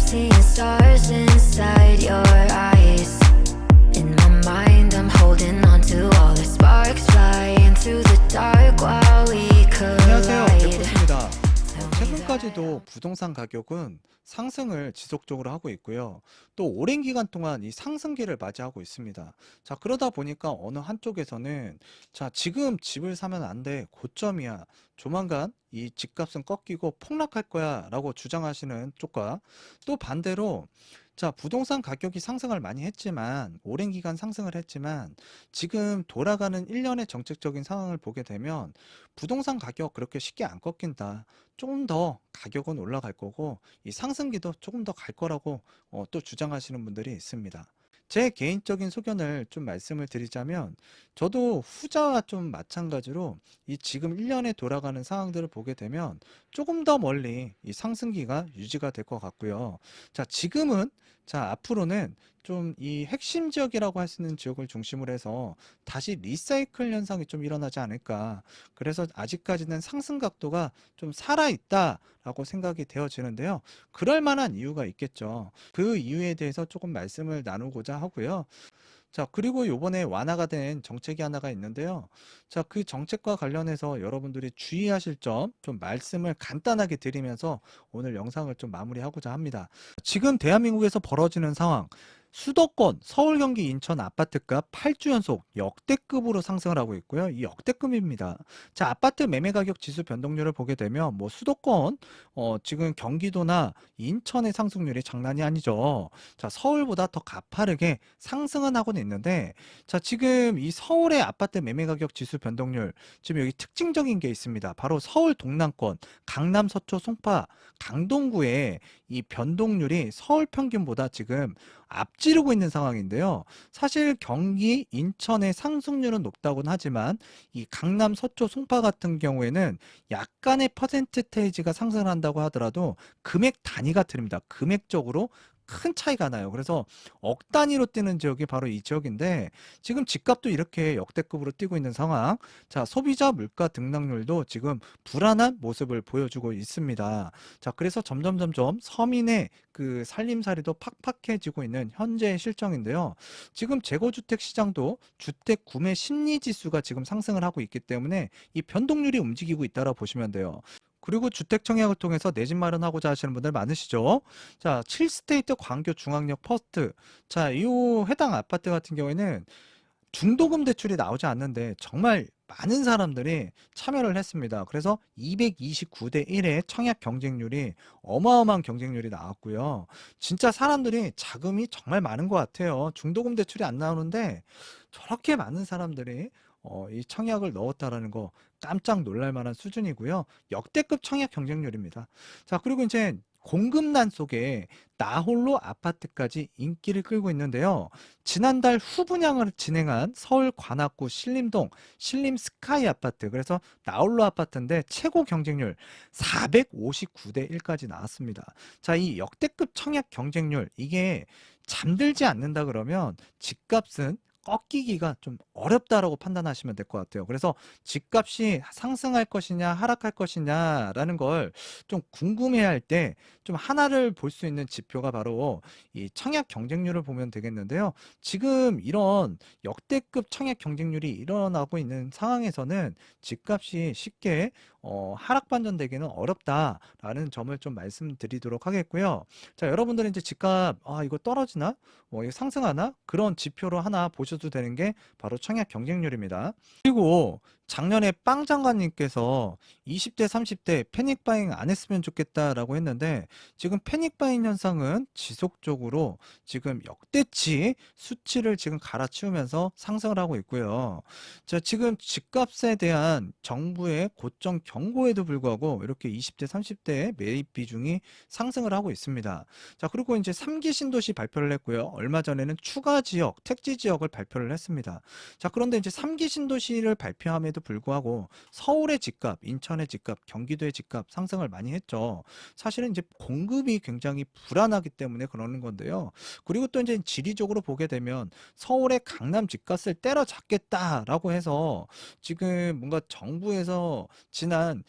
seeing stars inside your eyes. In my mind, I'm holding on to all the sparks, flying through the dark while we 안녕하세요, collide. 백호입니다. 최근까지도 부동산 가격은 상승을 지속적으로 하고 있고요. 또 오랜 기간 동안 이 상승기를 맞이하고 있습니다. 자, 그러다 보니까 어느 한쪽에서는 자, 지금 집을 사면 안 돼. 고점이야. 조만간 이 집값은 꺾이고 폭락할 거야 라고 주장하시는 쪽과 또 반대로 자, 부동산 가격이 상승을 많이 했지만 오랜 기간 상승을 했지만 지금 돌아가는 일련의 정책적인 상황을 보게 되면 부동산 가격 그렇게 쉽게 안 꺾인다. 조금 더 가격은 올라갈 거고 이 상승기도 조금 더 갈 거라고 또 주장하시는 분들이 있습니다. 제 개인적인 소견을 좀 말씀을 드리자면 저도 후자와 좀 마찬가지로 이 지금 1년에 돌아가는 상황들을 보게 되면 조금 더 멀리 이 상승기가 유지가 될 것 같고요. 자, 지금은 자, 앞으로는 좀 이 핵심 지역이라고 할 수 있는 지역을 중심으로 해서 다시 리사이클 현상이 좀 일어나지 않을까. 그래서 아직까지는 상승 각도가 좀 살아있다라고 생각이 되어지는데요. 그럴 만한 이유가 있겠죠. 그 이유에 대해서 조금 말씀을 나누고자 하고요. 자, 그리고 요번에 완화가 된 정책이 하나가 있는데요. 자, 그 정책과 관련해서 여러분들이 주의하실 점 좀 말씀을 간단하게 드리면서 오늘 영상을 좀 마무리하고자 합니다. 지금 대한민국에서 벌어지는 상황, 수도권, 서울, 경기, 인천 아파트가 8주 연속 역대급으로 상승을 하고 있고요. 이 역대급입니다. 자, 아파트 매매 가격 지수 변동률을 보게 되면 뭐 수도권, 지금 경기도나 인천의 상승률이 장난이 아니죠. 자, 서울보다 더 가파르게 상승은 하고는 있는데, 자, 지금 이 서울의 아파트 매매 가격 지수 변동률, 지금 여기 특징적인 게 있습니다. 바로 서울 동남권, 강남, 서초, 송파, 강동구의 이 변동률이 서울 평균보다 지금 앞지르고 있는 상황인데요. 사실 경기, 인천의 상승률은 높다고는 하지만 이 강남, 서초, 송파 같은 경우에는 약간의 퍼센트테이지가 상승을 한다고 하더라도 금액 단위가 틀립니다. 금액적으로 큰 차이가 나요. 그래서 억 단위로 뛰는 지역이 바로 이 지역인데 지금 집값도 이렇게 역대급으로 뛰고 있는 상황. 자, 소비자 물가 등락률도 지금 불안한 모습을 보여주고 있습니다. 자, 그래서 점점 서민의 그 살림살이도 팍팍해지고 있는 현재의 실정인데요. 지금 재고주택 시장도 주택 구매 심리 지수가 지금 상승을 하고 있기 때문에 이 변동률이 움직이고 있다고 보시면 돼요. 그리고 주택 청약을 통해서 내 집 마련하고자 하시는 분들 많으시죠? 자, 7스테이트 광교 중앙역 퍼스트. 자, 이 해당 아파트 같은 경우에는 중도금 대출이 나오지 않는데 정말 많은 사람들이 참여를 했습니다. 그래서 229대 1의 청약 경쟁률이 어마어마한 경쟁률이 나왔고요. 진짜 사람들이 자금이 정말 많은 것 같아요. 중도금 대출이 안 나오는데 저렇게 많은 사람들이 이 청약을 넣었다라는 거 깜짝 놀랄 만한 수준이고요. 역대급 청약 경쟁률입니다. 자, 그리고 이제 공급난 속에 나홀로 아파트까지 인기를 끌고 있는데요. 지난달 후분양을 진행한 서울 관악구 신림동 신림 스카이 아파트, 그래서 나홀로 아파트인데 최고 경쟁률 459대 1까지 나왔습니다. 자, 이 역대급 청약 경쟁률, 이게 잠들지 않는다 그러면 집값은 꺾이기가 좀 어렵다라고 판단하시면 될 것 같아요. 그래서 집값이 상승할 것이냐 하락할 것이냐라는 걸 좀 궁금해할 때 좀 하나를 볼 수 있는 지표가 바로 이 청약 경쟁률을 보면 되겠는데요. 지금 이런 역대급 청약 경쟁률이 일어나고 있는 상황에서는 집값이 쉽게 하락 반전되기는 어렵다라는 점을 좀 말씀드리도록 하겠고요. 자, 여러분들은 이제 집값 이거 떨어지나? 이거 상승하나? 그런 지표로 하나 보셔도 되는 게 바로 청약 경쟁률입니다. 그리고 작년에 빵 장관님께서 20대, 30대 패닉 바잉 안 했으면 좋겠다라고 했는데 지금 패닉 바잉 현상은 지속적으로 지금 역대치 수치를 지금 갈아치우면서 상승을 하고 있고요. 자, 지금 집값에 대한 정부의 고점 경고에도 불구하고 이렇게 20대, 30대의 매입 비중이 상승을 하고 있습니다. 자, 그리고 이제 3기 신도시 발표를 했고요. 얼마 전에는 추가 지역, 택지 지역을 발표를 했습니다. 자, 그런데 이제 3기 신도시를 발표함에도 불구하고 서울의 집값, 인천의 집값, 경기도의 집값 상승을 많이 했죠. 사실은 이제 공급이 굉장히 불안하기 때문에 그러는 건데요. 그리고 또 이제 지리적으로 보게 되면 서울의 강남 집값을 때려잡겠다라고 해서 지금 뭔가 정부에서 지난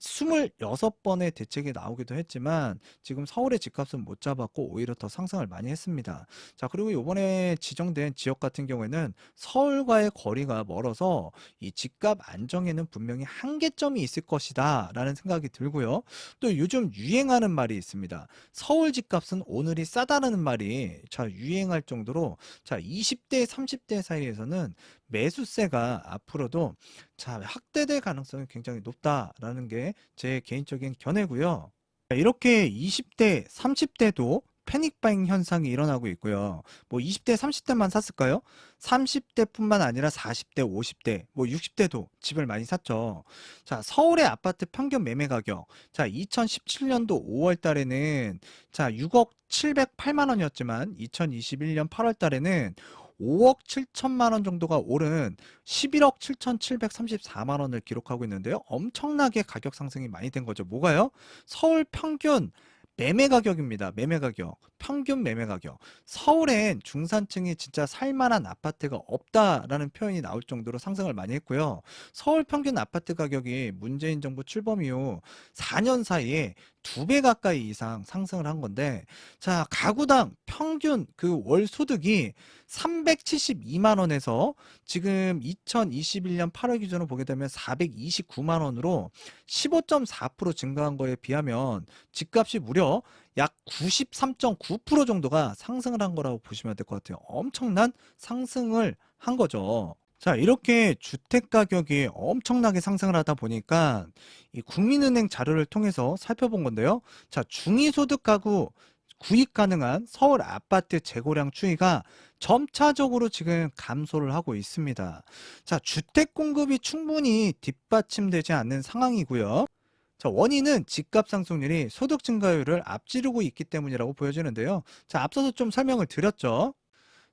26번의 대책이 나오기도 했지만 지금 서울의 집값은 못 잡았고 오히려 더 상승을 많이 했습니다. 자, 그리고 요번에 지정된 지역 같은 경우에는 서울과의 거리가 멀어서 이 집값 안정에는 분명히 한계점이 있을 것이다 라는 생각이 들고요. 또 요즘 유행하는 말이 있습니다. 서울 집값은 오늘이 싸다라는 말이 유행할 정도로 20대 30대 사이에서는 매수세가 앞으로도 확대될 가능성이 굉장히 높다라는 게 제 개인적인 견해고요. 이렇게 20대, 30대도 패닉 바잉 현상이 일어나고 있고요. 뭐 20대, 30대만 샀을까요? 30대뿐만 아니라 40대, 50대, 뭐 60대도 집을 많이 샀죠. 자, 서울의 아파트 평균 매매 가격. 2017년도 5월 달에는 6억 708만 원이었지만 2021년 8월 달에는 5억 7천만 원 정도가 오른 11억 7,734만 원을 기록하고 있는데요. 엄청나게 가격 상승이 많이 된 거죠. 뭐가요? 서울 평균 매매 가격입니다. 매매 가격. 평균 매매 가격. 서울엔 중산층이 진짜 살만한 아파트가 없다라는 표현이 나올 정도로 상승을 많이 했고요. 서울 평균 아파트 가격이 문재인 정부 출범 이후 4년 사이에 2배 가까이 이상 상승을 한 건데, 가구당 평균 그 월 소득이 372만 원에서 지금 2021년 8월 기준으로 보게 되면 429만 원으로 15.4% 증가한 거에 비하면 집값이 무려 약 93.9% 정도가 상승을 한 거라고 보시면 될 것 같아요. 엄청난 상승을 한 거죠. 자, 이렇게 주택 가격이 엄청나게 상승을 하다 보니까 이 국민은행 자료를 통해서 살펴본 건데요. 중위소득 가구 구입 가능한 서울 아파트 재고량 추이가 점차적으로 지금 감소를 하고 있습니다. 주택 공급이 충분히 뒷받침되지 않는 상황이고요. 원인은 집값 상승률이 소득 증가율을 앞지르고 있기 때문이라고 보여지는데요. 앞서서 좀 설명을 드렸죠.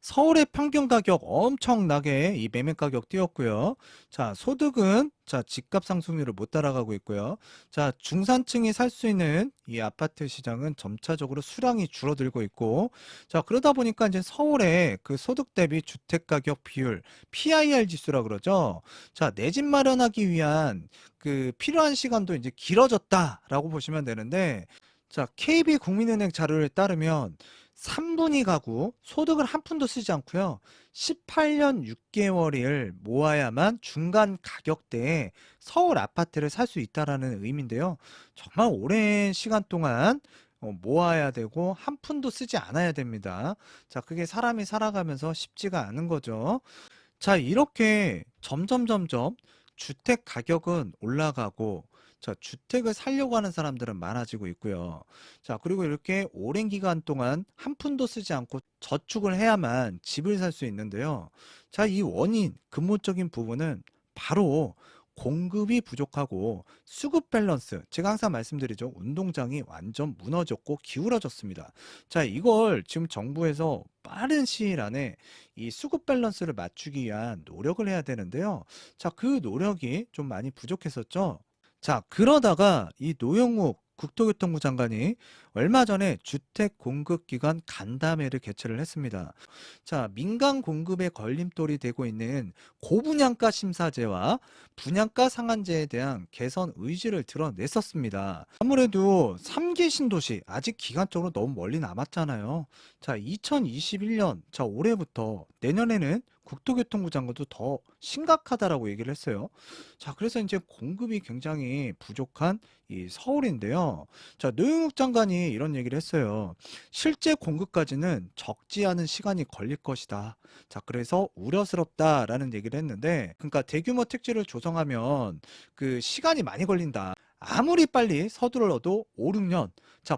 서울의 평균 가격 엄청나게 이 매매 가격 뛰었고요. 소득은 집값 상승률을 못 따라가고 있고요. 중산층이 살 수 있는 이 아파트 시장은 점차적으로 수량이 줄어들고 있고, 그러다 보니까 이제 서울의 그 소득 대비 주택 가격 비율, PIR 지수라 그러죠. 내 집 마련하기 위한 그 필요한 시간도 이제 길어졌다라고 보시면 되는데, KB 국민은행 자료에 따르면 3분위 가구 소득을 한 푼도 쓰지 않고요. 18년 6개월을 모아야만 중간 가격대에 서울 아파트를 살 수 있다라는 의미인데요. 정말 오랜 시간 동안 모아야 되고 한 푼도 쓰지 않아야 됩니다. 그게 사람이 살아가면서 쉽지가 않은 거죠. 이렇게 점점 주택 가격은 올라가고, 주택을 살려고 하는 사람들은 많아지고 있고요. 그리고 이렇게 오랜 기간 동안 한 푼도 쓰지 않고 저축을 해야만 집을 살 수 있는데요. 이 원인, 근본적인 부분은 바로 공급이 부족하고 수급 밸런스, 제가 항상 말씀드리죠. 운동장이 완전 무너졌고 기울어졌습니다. 이걸 지금 정부에서 빠른 시일 안에 이 수급 밸런스를 맞추기 위한 노력을 해야 되는데요. 그 노력이 좀 많이 부족했었죠. 그러다가 이 노영욱 국토교통부 장관이 얼마 전에 주택 공급 기관 간담회를 개최를 했습니다. 민간 공급에 걸림돌이 되고 있는 고분양가 심사제와 분양가 상한제에 대한 개선 의지를 드러냈었습니다. 아무래도 3기 신도시 아직 기간적으로 너무 멀리 남았잖아요. 2021년 올해부터 내년에는 국토교통부 장관도 더 심각하다라고 얘기를 했어요. 그래서 이제 공급이 굉장히 부족한 이 서울인데요. 노영욱 장관이 이런 얘기를 했어요. 실제 공급까지는 적지 않은 시간이 걸릴 것이다. 그래서 우려스럽다라는 얘기를 했는데, 그러니까 대규모 택지를 조성하면 그 시간이 많이 걸린다. 아무리 빨리 서둘러도 5, 6년,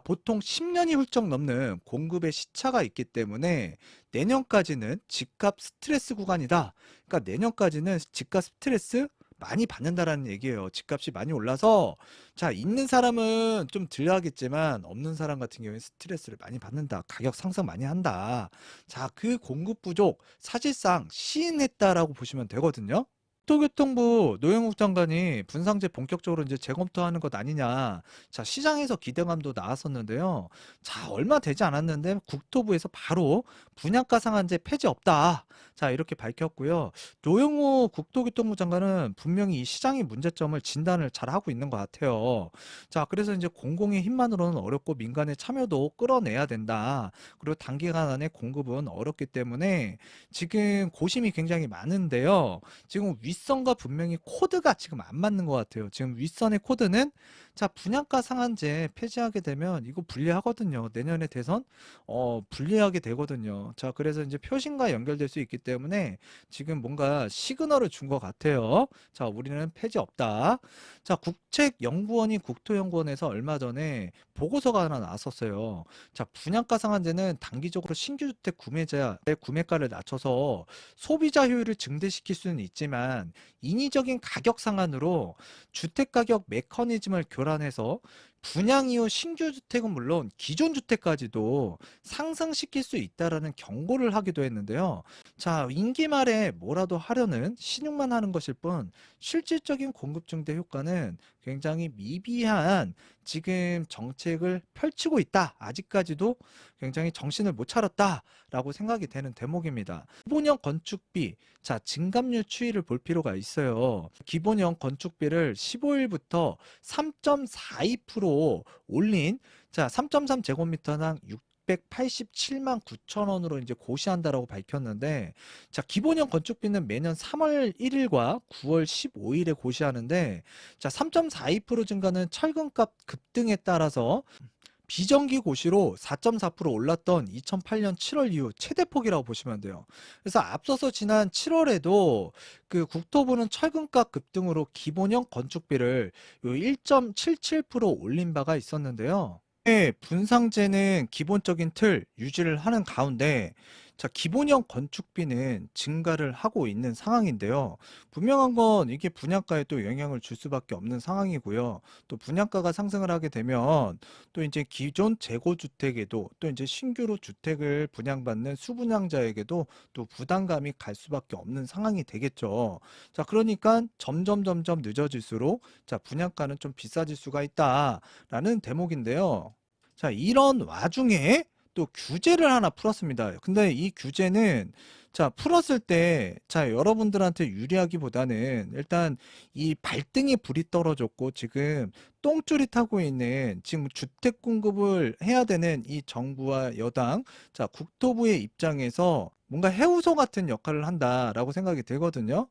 보통 10년이 훌쩍 넘는 공급의 시차가 있기 때문에 내년까지는 집값 스트레스 구간이다. 그러니까 내년까지는 집값 스트레스 많이 받는다라는 얘기예요. 집값이 많이 올라서 있는 사람은 좀 덜하겠지만 없는 사람 같은 경우에 스트레스를 많이 받는다. 가격 상승 많이 한다. 그 공급 부족 사실상 시인했다라고 보시면 되거든요. 국토교통부 노영욱 장관이 분상제 본격적으로 이제 재검토하는 것 아니냐. 자, 시장에서 기대감도 나왔었는데요. 자, 얼마 되지 않았는데 국토부에서 바로 분양가 상한제 폐지 없다. 자, 이렇게 밝혔고요. 노영욱 국토교통부 장관은 분명히 이 시장의 문제점을 진단을 잘 하고 있는 것 같아요. 자, 그래서 이제 공공의 힘만으로는 어렵고 민간의 참여도 끌어내야 된다. 그리고 단기간 안에 공급은 어렵기 때문에 지금 고심이 굉장히 많은데요. 지금 윗선과 분명히 코드가 지금 안 맞는 것 같아요. 지금 윗선의 코드는 자, 분양가 상한제 폐지하게 되면 이거 불리하거든요. 내년에 대선 불리하게 되거든요. 자, 그래서 이제 표심과 연결될 수 있기 때문에 지금 뭔가 시그널을 준 것 같아요. 자, 우리는 폐지 없다. 자, 국책연구원이 국토연구원에서 얼마 전에 보고서가 하나 나왔었어요. 자, 분양가 상한제는 단기적으로 신규 주택 구매자의 구매가를 낮춰서 소비자 효율을 증대시킬 수는 있지만 인위적인 가격 상한으로 주택 가격 메커니즘을 교란해서 분양 이후 신규 주택은 물론 기존 주택까지도 상승시킬 수 있다라는 경고를 하기도 했는데요. 자, 임기 말에 뭐라도 하려는 신용만 하는 것일 뿐 실질적인 공급 증대 효과는 굉장히 미비한 지금 정책을 펼치고 있다. 아직까지도 굉장히 정신을 못 차렸다라고 생각이 되는 대목입니다. 기본형 건축비, 자, 증감률 추이를 볼 필요가 있어요. 기본형 건축비를 15일부터 3.42% 올린, 자, 3.3제곱미터당 687만 9천 원으로 이제 고시한다라고 밝혔는데, 자, 기본형 건축비는 매년 3월 1일과 9월 15일에 고시하는데, 자, 3.42% 증가는 철근값 급등에 따라서 비정기 고시로 4.4% 올랐던 2008년 7월 이후 최대폭이라고 보시면 돼요. 그래서 앞서서 지난 7월에도 그 국토부는 철근값 급등으로 기본형 건축비를 1.77% 올린 바가 있었는데요. 네, 분상제는 기본적인 틀 유지를 하는 가운데 자, 기본형 건축비는 증가를 하고 있는 상황인데요. 분명한 건 이게 분양가에 또 영향을 줄 수밖에 없는 상황이고요. 또 분양가가 상승을 하게 되면 또 이제 기존 재고주택에도 또 이제 신규로 주택을 분양받는 수분양자에게도 또 부담감이 갈 수밖에 없는 상황이 되겠죠. 자, 그러니까 점점 늦어질수록 자, 분양가는 좀 비싸질 수가 있다라는 대목인데요. 자, 이런 와중에 또 규제를 하나 풀었습니다. 근데 이 규제는 자, 풀었을 때 자, 여러분들한테 유리하기보다는 일단 이 발등에 불이 떨어졌고 지금 똥줄이 타고 있는 지금 주택 공급을 해야 되는 이 정부와 여당, 자, 국토부의 입장에서 뭔가 해우소 같은 역할을 한다라고 생각이 되거든요.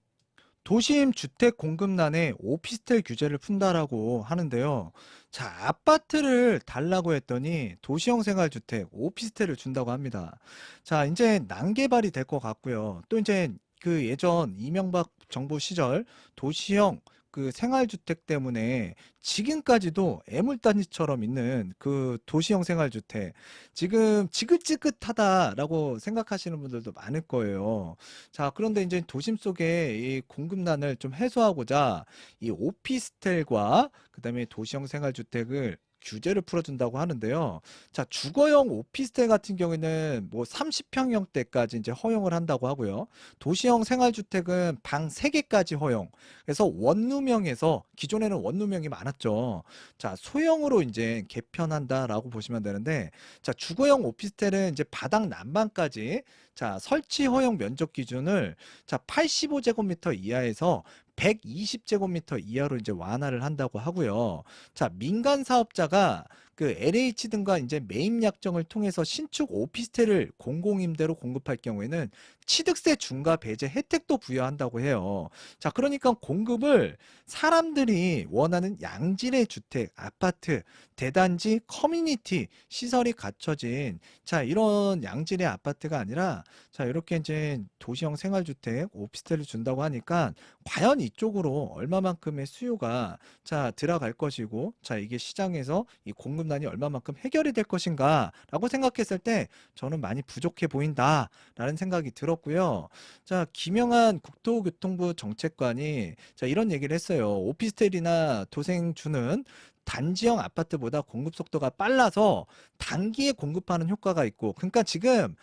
도심 주택 공급난에 오피스텔 규제를 푼다라고 하는데요. 자, 아파트를 달라고 했더니 도시형 생활주택, 오피스텔을 준다고 합니다. 자, 이제 난개발이 될 것 같고요. 또 이제 그 예전 이명박 정부 시절 도시형 그 생활주택 때문에 지금까지도 애물단지처럼 있는 그 도시형 생활주택 지금 지긋지긋하다라고 생각하시는 분들도 많을 거예요. 자, 그런데 이제 도심 속에 이 공급난을 좀 해소하고자 이 오피스텔과 그다음에 도시형 생활주택을 규제를 풀어준다고 하는데요. 자, 주거용 오피스텔 같은 경우에는 뭐 30평형대까지 이제 허용을 한다고 하고요. 도시형 생활주택은 방 3개까지 허용. 그래서 원룸형에서 기존에는 원룸형이 많았죠. 자, 소형으로 이제 개편한다라고 보시면 되는데, 자, 주거용 오피스텔은 이제 바닥 난방까지 자, 설치 허용 면적 기준을 자, 85제곱미터 이하에서 120제곱미터 이하로 이제 완화를 한다고 하고요. 자, 민간 사업자가 그 LH 등과 이제 매입 약정을 통해서 신축 오피스텔을 공공임대로 공급할 경우에는 취득세 중과 배제 혜택도 부여한다고 해요. 자, 그러니까 공급을 사람들이 원하는 양질의 주택, 아파트, 대단지, 커뮤니티 시설이 갖춰진 자, 이런 양질의 아파트가 아니라 자, 이렇게 이제 도시형 생활주택, 오피스텔을 준다고 하니까 과연 이쪽으로 얼마만큼의 수요가 자, 들어갈 것이고 자, 이게 시장에서 이 공급난이 얼마만큼 해결이 될 것인가라고 생각했을 때 저는 많이 부족해 보인다라는 생각이 들었고요. 자, 김영한 국토교통부 정책관이 자, 이런 얘기를 했어요. 오피스텔이나 도생주는 단지형 아파트보다 공급 속도가 빨라서 단기에 공급하는 효과가 있고, 그러니까 지금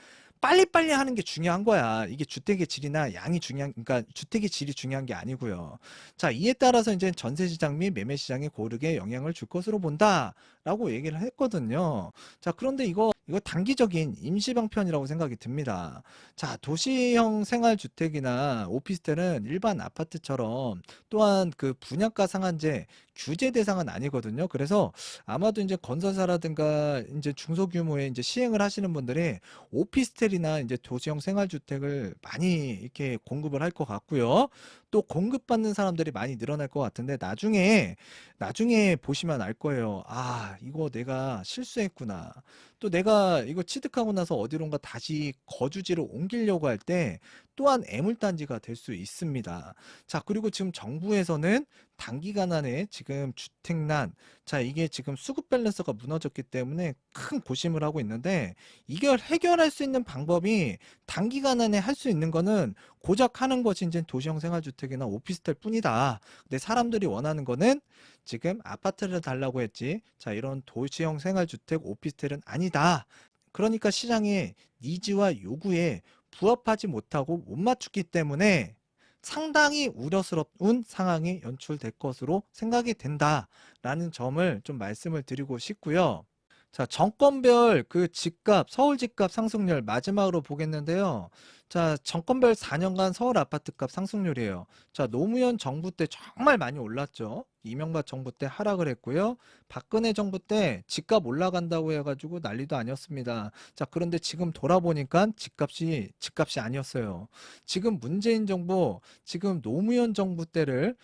빨리빨리 하는 게 중요한 거야. 이게 주택의 질이나 양이 중요한, 그러니까 주택의 질이 중요한 게 아니고요. 자, 이에 따라서 이제 전세 시장 및 매매 시장에 고르게 영향을 줄 것으로 본다라고 얘기를 했거든요. 자, 그런데 이거 단기적인 임시 방편이라고 생각이 듭니다. 자, 도시형 생활주택이나 오피스텔은 일반 아파트처럼 또한 그 분양가 상한제 규제 대상은 아니거든요. 그래서 아마도 이제 건설사라든가 이제 중소규모의 이제 시행을 하시는 분들이 오피스텔이나 이제 도시형 생활주택을 많이 이렇게 공급을 할 것 같고요. 또 공급받는 사람들이 많이 늘어날 것 같은데 나중에 보시면 알 거예요. 아, 이거 내가 실수했구나. 또 내가 이거 취득하고 나서 어디론가 다시 거주지를 옮기려고 할 때 또한 애물단지가 될 수 있습니다. 자, 그리고 지금 정부에서는 단기간 안에 지금 주택난, 자, 이게 지금 수급 밸런스가 무너졌기 때문에 큰 고심을 하고 있는데 이걸 해결할 수 있는 방법이 단기간 안에 할 수 있는 거는 고작 하는 것이 이제 도시형 생활주택이나 오피스텔 뿐이다. 근데 사람들이 원하는 거는 지금 아파트를 달라고 했지. 자, 이런 도시형 생활주택, 오피스텔은 아니다. 그러니까 시장의 니즈와 요구에 부합하지 못하고 못 맞추기 때문에 상당히 우려스러운 상황이 연출될 것으로 생각이 된다라는 점을 좀 말씀을 드리고 싶고요. 자, 정권별 그 집값, 서울 집값 상승률 마지막으로 보겠는데요. 자, 정권별 4년간 서울 아파트값 상승률이에요. 자, 노무현 정부 때 정말 많이 올랐죠. 이명박 정부 때 하락을 했고요. 박근혜 정부 때 집값 올라간다고 해가지고 난리도 아니었습니다. 자, 그런데 지금 돌아보니까 집값이 아니었어요. 지금 문재인 정부, 지금 노무현 정부 때를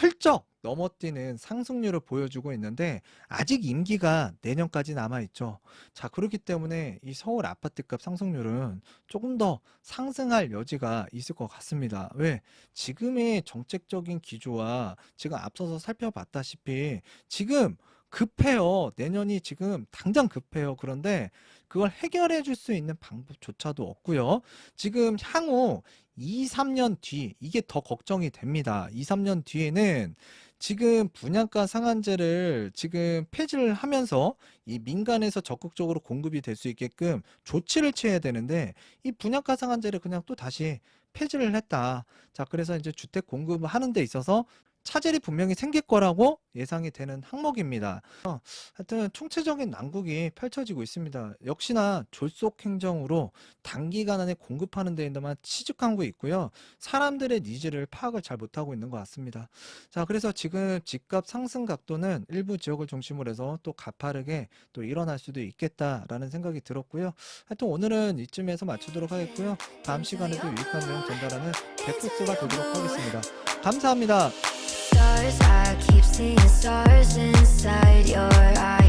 헐쩍 넘어뛰는 상승률을 보여주고 있는데 아직 임기가 내년까지 남아있죠. 자, 그렇기 때문에 이 서울 아파트값 상승률은 조금 더 상승할 여지가 있을 것 같습니다. 왜? 지금의 정책적인 기조와 지금 앞서서 살펴봤다시피 지금 급해요. 내년이 지금 당장 급해요. 그런데 그걸 해결해 줄 수 있는 방법조차도 없고요. 지금 향후 2, 3년 뒤 이게 더 걱정이 됩니다. 2, 3년 뒤에는 지금 분양가 상한제를 지금 폐지를 하면서 이 민간에서 적극적으로 공급이 될 수 있게끔 조치를 취해야 되는데 이 분양가 상한제를 그냥 또 다시 폐지를 했다. 자, 그래서 이제 주택 공급을 하는 데 있어서 차질이 분명히 생길 거라고 예상이 되는 항목입니다. 하여튼 총체적인 난국이 펼쳐지고 있습니다. 역시나 졸속 행정으로 단기간 안에 공급하는 데에만 치중하고 있고요. 사람들의 니즈를 파악을 잘 못하고 있는 것 같습니다. 자, 그래서 지금 집값 상승 각도는 일부 지역을 중심으로 해서 또 가파르게 또 일어날 수도 있겠다라는 생각이 들었고요. 하여튼 오늘은 이쯤에서 마치도록 하겠고요. 다음 시간에도 유익한 내용 전달하는 백프스가 되도록 하겠습니다. 감사합니다. Stars, I keep seeing stars inside your eyes.